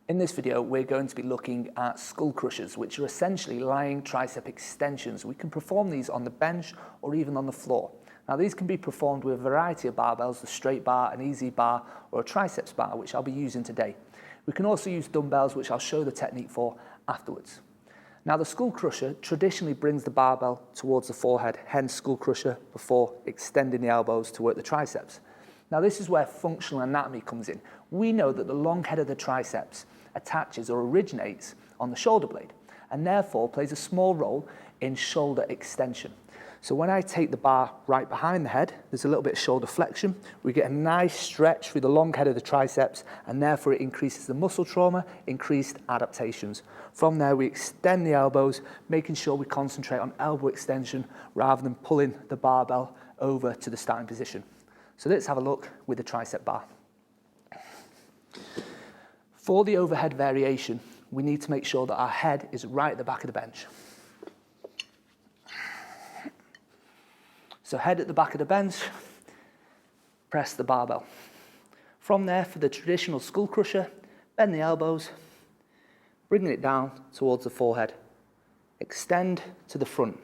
In this video, we're going to be looking at skull crushers, which are essentially lying tricep extensions. We can perform these on the bench or even on the floor. Now, these can be performed with a variety of barbells, the straight bar, an easy bar, or a triceps bar, which I'll be using today. We can also use dumbbells, which I'll show the technique for afterwards. Now, the skull crusher traditionally brings the barbell towards the forehead, hence skull crusher, before extending the elbows to work the triceps. Now, this is where functional anatomy comes in. We know that the long head of the triceps attaches or originates on the shoulder blade and therefore plays a small role in shoulder extension. So when I take the bar right behind the head, there's a little bit of shoulder flexion. We get a nice stretch through the long head of the triceps, and therefore it increases the muscle trauma, increased adaptations. From there, we extend the elbows, making sure we concentrate on elbow extension rather than pulling the barbell over to the starting position. So let's have a look with the tricep bar. For the overhead variation, we need to make sure that our head is right at the back of the bench. So head at the back of the bench, press the barbell. From there, for the traditional skull crusher, bend the elbows, bringing it down towards the forehead. Extend to the front.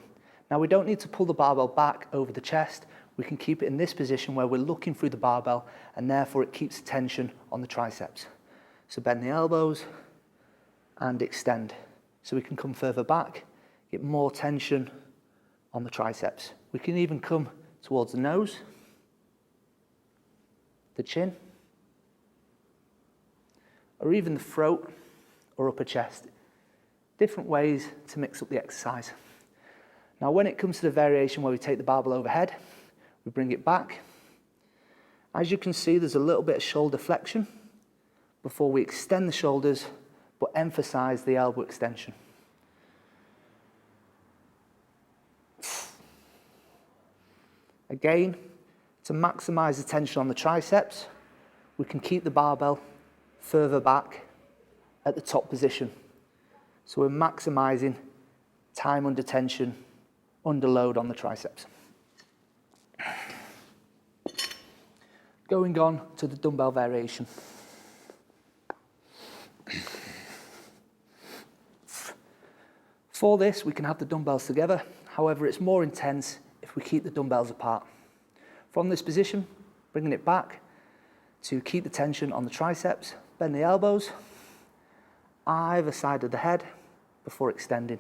Now, we don't need to pull the barbell back over the chest. We can keep it in this position where we're looking through the barbell, and therefore it keeps tension on the triceps. So bend the elbows and extend. So we can come further back, get more tension on the triceps. We can even come towards the nose, the chin, or even the throat or upper chest. Different ways to mix up the exercise. Now, when it comes to the variation where we take the barbell overhead, we bring it back. As you can see, there's a little bit of shoulder flexion before we extend the shoulders, but emphasize the elbow extension. Again, to maximize the tension on the triceps, we can keep the barbell further back at the top position. So we're maximizing time under tension, under load on the triceps. Going on to the dumbbell variation. For this, we can have the dumbbells together. However, it's more intense if we keep the dumbbells apart. From this position, bringing it back to keep the tension on the triceps, bend the elbows, either side of the head before extending.